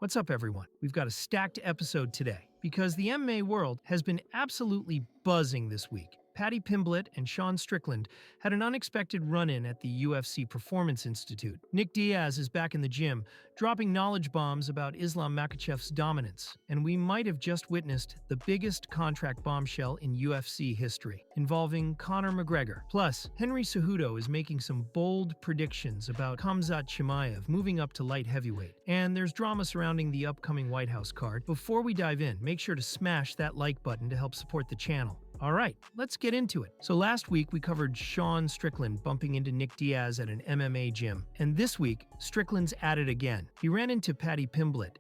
What's up, everyone? We've got a stacked episode today because the MMA world has been absolutely buzzing this week. Paddy and Sean Strickland had an unexpected run-in at the UFC Performance Institute. Nick Diaz is back in the gym, dropping knowledge bombs about Islam Makhachev's dominance, and we might have just witnessed the biggest contract bombshell in UFC history, involving Conor McGregor. Plus, Henry Cejudo is making some bold predictions about Khamzat Chimaev moving up to light heavyweight, and there's drama surrounding the upcoming White House card. Before we dive in, make sure to smash that like button to help support the channel. All right, let's get into it. So last week, we covered Sean Strickland bumping into Nick Diaz at an MMA gym. And this week, Strickland's at it again. He ran into Paddy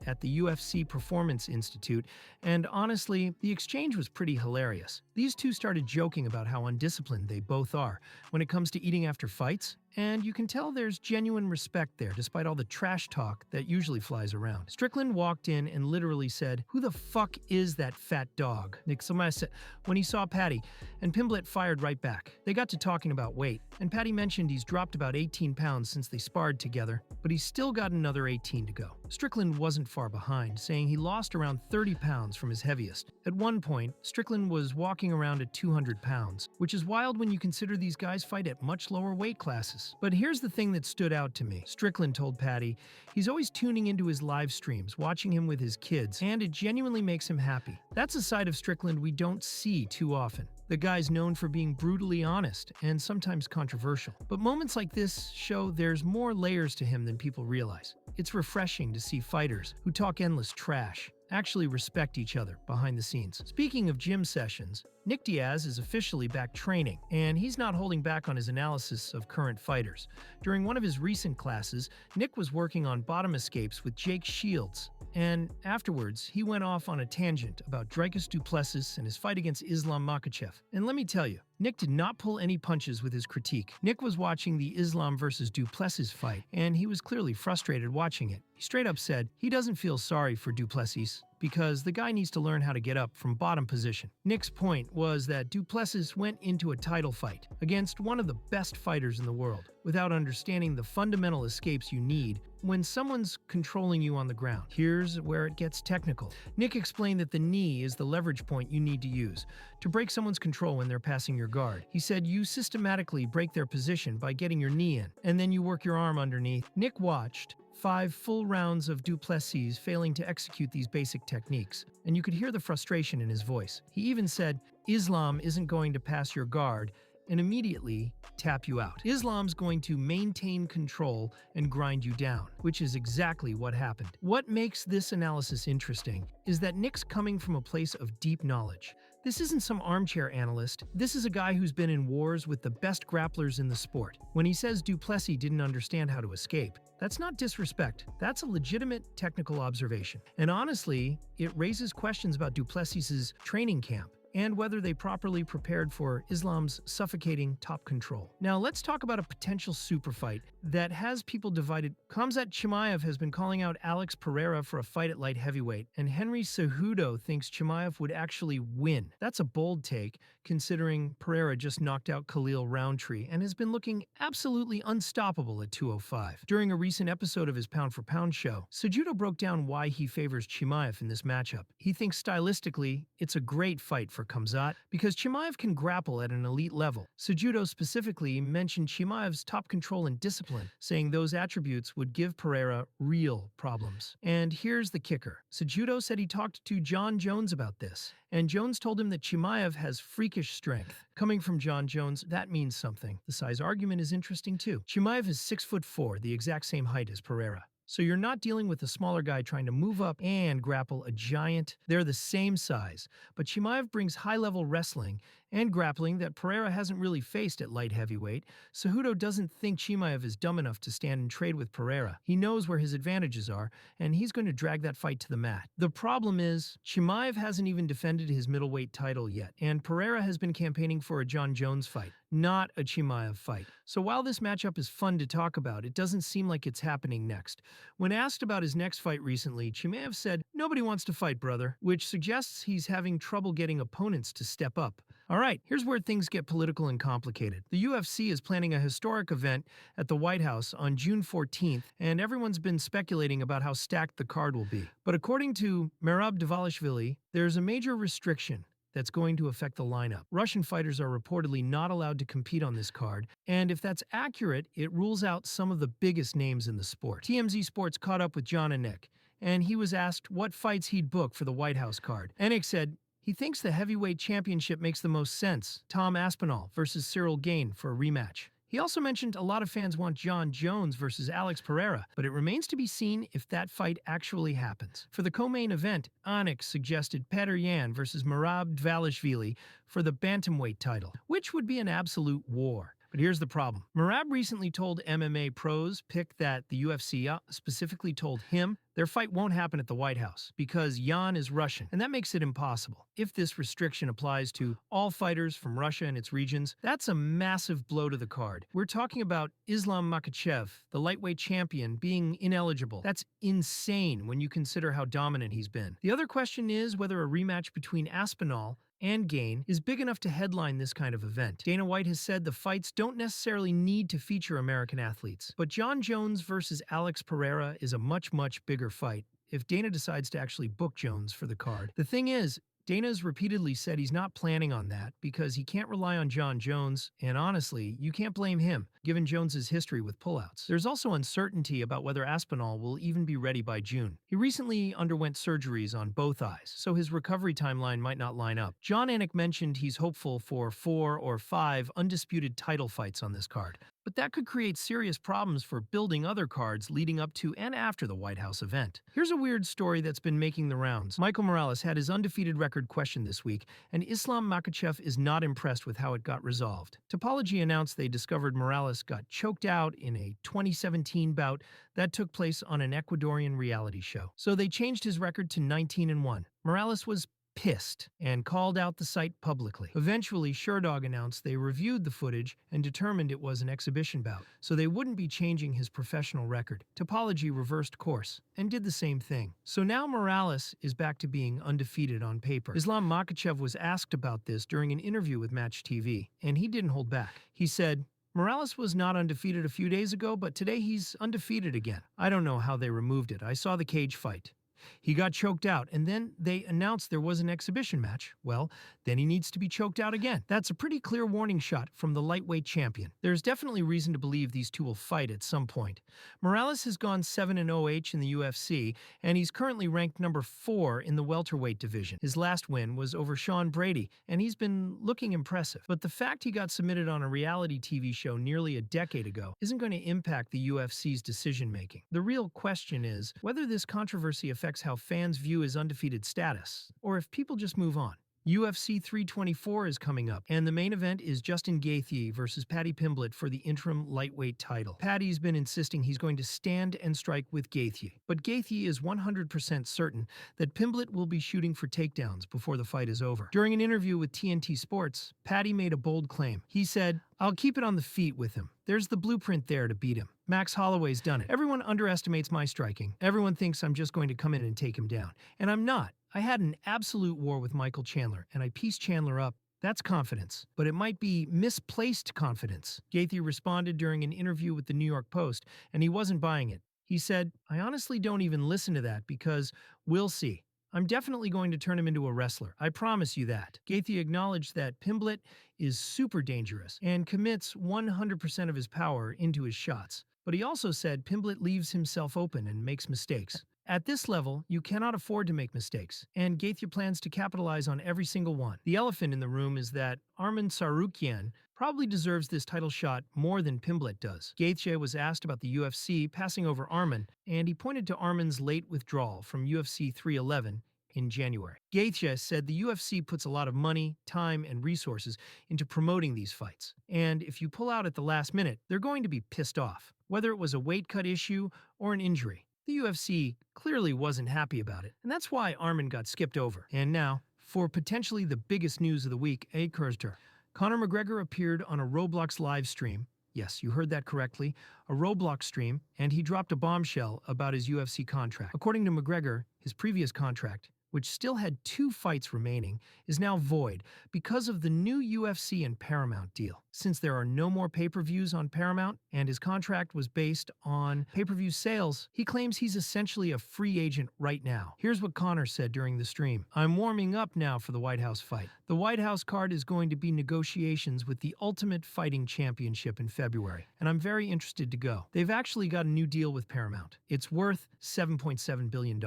at the UFC Performance Institute, and honestly, the exchange was pretty hilarious. These two started joking about how undisciplined they both are when it comes to eating after fights, and you can tell there's genuine respect there despite all the trash talk that usually flies around. Strickland walked in and literally said, "Who the fuck is that fat dog?" Nick said when he saw Paddy, and Pimblett fired right back. They got to talking about weight, and Paddy mentioned he's dropped about 18 pounds since they sparred together, but he's still got another 18 to go. Strickland wasn't far behind, saying he lost around 30 pounds from his heaviest. At one point, Strickland was walking around at 200 pounds, which is wild when you consider these guys fight at much lower weight classes. But here's the thing that stood out to me. Strickland told Paddy he's always tuning into his live streams, watching him with his kids, and it genuinely makes him happy. That's a side of Strickland we don't see too often. The guy's known for being brutally honest and sometimes controversial. But moments like this show there's more layers to him than people realize. It's refreshing to see fighters who talk endless trash actually respect each other behind the scenes. Speaking of gym sessions, Nick Diaz is officially back training, and he's not holding back on his analysis of current fighters. During one of his recent classes, Nick was working on bottom escapes with Jake Shields, and afterwards, he went off on a tangent about Dricus du Plessis and his fight against Islam Makhachev. And let me tell you, Nick did not pull any punches with his critique. Nick was watching the Islam versus du Plessis fight, and he was clearly frustrated watching it. He straight up said he doesn't feel sorry for du Plessis because the guy needs to learn how to get up from bottom position. Nick's point was that du Plessis went into a title fight against one of the best fighters in the world without understanding the fundamental escapes you need when someone's controlling you on the ground. Here's where it gets technical. Nick explained that the knee is the leverage point you need to use to break someone's control when they're passing your guard. He said you systematically break their position by getting your knee in, and then you work your arm underneath. Nick watched 5 full rounds of du Plessis failing to execute these basic techniques, and you could hear the frustration in his voice. He even said, "Islam isn't going to pass your guard and immediately tap you out. Islam's going to maintain control and grind you down," which is exactly what happened. What makes this analysis interesting is that Nick's coming from a place of deep knowledge. This isn't some armchair analyst. This is a guy who's been in wars with the best grapplers in the sport. When he says du Plessis didn't understand how to escape, that's not disrespect. That's a legitimate technical observation. And honestly, it raises questions about du Plessis' training camp and whether they properly prepared for Islam's suffocating top control. Now let's talk about a potential super fight that has people divided. Khamzat Chimaev has been calling out Alex Pereira for a fight at light heavyweight, and Henry Cejudo thinks Chimaev would actually win. That's a bold take, considering Pereira just knocked out Khalil Roundtree and has been looking absolutely unstoppable at 205. During a recent episode of his Pound for Pound show, Cejudo broke down why he favors Chimaev in this matchup. He thinks stylistically, it's a great fight for Khamzat because Chimaev can grapple at an elite level. Cejudo specifically mentioned Chimaev's top control and discipline, saying those attributes would give Pereira real problems. And here's the kicker. Cejudo said he talked to John Jones about this, and Jones told him that Chimaev has freakish strength. Coming from John Jones, that means something. The size argument is interesting too. Chimaev is 6'4", the exact same height as Pereira. So you're not dealing with a smaller guy trying to move up and grapple a giant. They're the same size, but Chimaev brings high-level wrestling and grappling that Pereira hasn't really faced at light heavyweight. Cejudo doesn't think Chimaev is dumb enough to stand and trade with Pereira. He knows where his advantages are, and he's going to drag that fight to the mat. The problem is, Chimaev hasn't even defended his middleweight title yet, and Pereira has been campaigning for a John Jones fight, not a Chimaev fight. So while this matchup is fun to talk about, it doesn't seem like it's happening next. When asked about his next fight recently, Chimaev said, "Nobody wants to fight, brother," which suggests he's having trouble getting opponents to step up. All right, here's where things get political and complicated. The UFC is planning a historic event at the White House on June 14th, and everyone's been speculating about how stacked the card will be. But according to Merab Dvalishvili, there's a major restriction that's going to affect the lineup. Russian fighters are reportedly not allowed to compete on this card, and if that's accurate, it rules out some of the biggest names in the sport. TMZ Sports caught up with John Anik, and he was asked what fights he'd book for the White House card. Anik said he thinks the heavyweight championship makes the most sense, Tom Aspinall versus Cyril Gane for a rematch. He also mentioned a lot of fans want John Jones versus Alex Pereira, but it remains to be seen if that fight actually happens. For the co-main event, Anik suggested Petr Yan versus Merab Dvalishvili for the bantamweight title, which would be an absolute war. But here's the problem. Merab recently told MMA Pros Pick that the UFC specifically told him their fight won't happen at the White House because Yan is Russian, and that makes it impossible. If this restriction applies to all fighters from Russia and its regions, that's a massive blow to the card. We're talking about Islam Makhachev, the lightweight champion, being ineligible. That's insane when you consider how dominant he's been. The other question is whether a rematch between Aspinall and Gane is big enough to headline this kind of event. Dana White has said the fights don't necessarily need to feature American athletes, but John Jones versus Alex Pereira is a much bigger fight if Dana decides to actually book Jones for the card. The thing is, Dana's repeatedly said he's not planning on that because he can't rely on John Jones, and honestly, you can't blame him, given Jones's history with pullouts. There's also uncertainty about whether Aspinall will even be ready by June. He recently underwent surgeries on both eyes, so his recovery timeline might not line up. John Anik mentioned he's hopeful for 4 or 5 undisputed title fights on this card, but that could create serious problems for building other cards leading up to and after the White House event. Here's a weird story that's been making the rounds. Michael Morales had his undefeated record questioned this week, and Islam Makhachev is not impressed with how it got resolved. Topology announced they discovered Morales got choked out in a 2017 bout that took place on an Ecuadorian reality show. So they changed his record to 19-1. Morales was pissed and called out the site publicly. Eventually, Sherdog announced they reviewed the footage and determined it was an exhibition bout, so they wouldn't be changing his professional record. Topology reversed course and did the same thing. So now Morales is back to being undefeated on paper. Islam Makhachev was asked about this during an interview with Match TV, and he didn't hold back. He said, Morales was not undefeated a few days ago, but today he's undefeated again. I don't know how they removed it. I saw the cage fight. He got choked out, and then they announced there was an exhibition match. Well, then he needs to be choked out again. That's a pretty clear warning shot from the lightweight champion. There's definitely reason to believe these two will fight at some point. Morales has gone 7-0H in the UFC, and he's currently ranked number 4 in the welterweight division. His last win was over Sean Brady, and he's been looking impressive. But the fact he got submitted on a reality TV show nearly a decade ago isn't going to impact the UFC's decision-making. The real question is whether this controversy affects how fans view his undefeated status, or if people just move on. UFC 324 is coming up, and the main event is Justin Gaethje versus Paddy Pimblett for the interim lightweight title. Paddy's been insisting he's going to stand and strike with Gaethje, but Gaethje is 100% certain that Pimblett will be shooting for takedowns before the fight is over. During an interview with TNT Sports, Paddy made a bold claim. He said, "I'll keep it on the feet with him. There's the blueprint there to beat him. Max Holloway's done it. Everyone underestimates my striking. Everyone thinks I'm just going to come in and take him down. And I'm not. I had an absolute war with Michael Chandler, and I pieced Chandler up. That's confidence. But it might be misplaced confidence." Gaethje responded during an interview with the New York Post, and he wasn't buying it. He said, "I honestly don't even listen to that because we'll see. I'm definitely going to turn him into a wrestler. I promise you that." Gaethje acknowledged that Pimblett is super dangerous and commits 100% of his power into his shots. But he also said Pimblett leaves himself open and makes mistakes. At this level, you cannot afford to make mistakes, and Gaethje plans to capitalize on every single one. The elephant in the room is that Arman Tsarukyan probably deserves this title shot more than Pimblett does. Gaethje was asked about the UFC passing over Arman, and he pointed to Arman's late withdrawal from UFC 311 in January. Gaethje said the UFC puts a lot of money, time, and resources into promoting these fights, and if you pull out at the last minute, they're going to be pissed off, whether it was a weight cut issue or an injury. The UFC clearly wasn't happy about it, and that's why Arman got skipped over. And now, for potentially the biggest news of the week, Conor McGregor appeared on a Roblox live stream. Yes, you heard that correctly, a Roblox stream, and he dropped a bombshell about his UFC contract. According to McGregor, his previous contract which still had 2 fights remaining, is now void because of the new UFC and Paramount deal. Since there are no more pay-per-views on Paramount and his contract was based on pay-per-view sales, he claims he's essentially a free agent right now. Here's what Conor said during the stream. "I'm warming up now for the White House fight. The White House card is going to be negotiations with the Ultimate Fighting Championship in February, and I'm very interested to go. They've actually got a new deal with Paramount. It's worth $7.7 billion.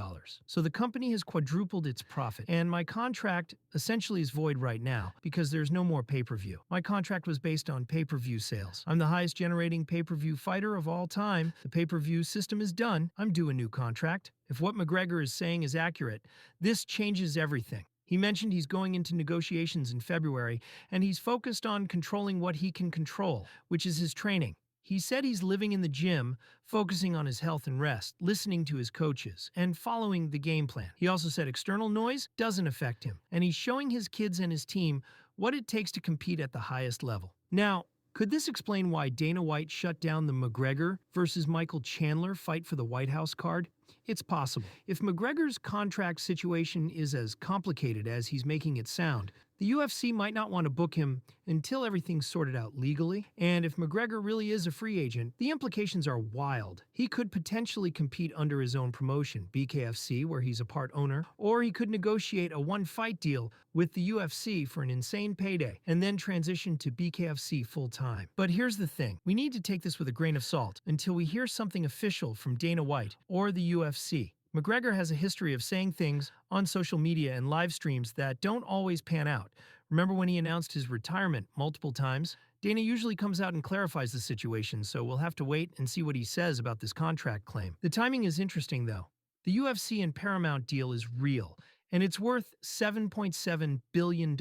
So the company has quadrupled its profit, and my contract essentially is void right now because there's no more pay-per-view. My contract was based on pay-per-view sales. I'm the highest generating pay-per-view fighter of all time. The pay-per-view system is done. I'm due a new contract. If what McGregor is saying is accurate, this changes everything." He mentioned he's going into negotiations in February, and he's focused on controlling what he can control, which is his training. He said he's living in the gym, focusing on his health and rest, listening to his coaches, and following the game plan. He also said external noise doesn't affect him, and he's showing his kids and his team what it takes to compete at the highest level. Now, could this explain why Dana White shut down the McGregor versus Michael Chandler fight for the White House card? It's possible. If McGregor's contract situation is as complicated as he's making it sound, the UFC might not want to book him until everything's sorted out legally, and if McGregor really is a free agent, the implications are wild. He could potentially compete under his own promotion, BKFC, where he's a part owner, or he could negotiate a one-fight deal with the UFC for an insane payday, and then transition to BKFC full-time. But here's the thing, we need to take this with a grain of salt until we hear something official from Dana White or the UFC. McGregor has a history of saying things on social media and live streams that don't always pan out. Remember when he announced his retirement multiple times? Dana usually comes out and clarifies the situation, so we'll have to wait and see what he says about this contract claim. The timing is interesting, though. The UFC and Paramount deal is real, and it's worth $7.7 billion.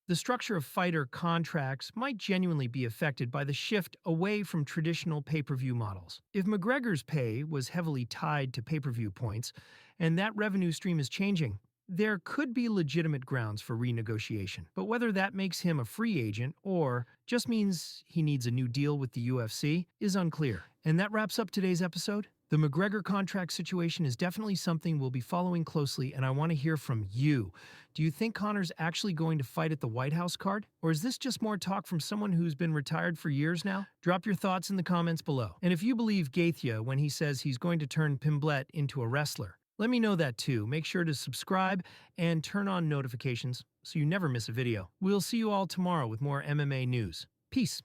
The structure of fighter contracts might genuinely be affected by the shift away from traditional pay-per-view models. If McGregor's pay was heavily tied to pay-per-view points, and that revenue stream is changing, there could be legitimate grounds for renegotiation. But whether that makes him a free agent or just means he needs a new deal with the UFC is unclear. And that wraps up today's episode. The McGregor contract situation is definitely something we'll be following closely, and I want to hear from you. Do you think Conor's actually going to fight at the White House card? Or is this just more talk from someone who's been retired for years now? Drop your thoughts in the comments below. And if you believe Gaethje when he says he's going to turn Pimblett into a wrestler, let me know that too. Make sure to subscribe and turn on notifications so you never miss a video. We'll see you all tomorrow with more MMA news. Peace.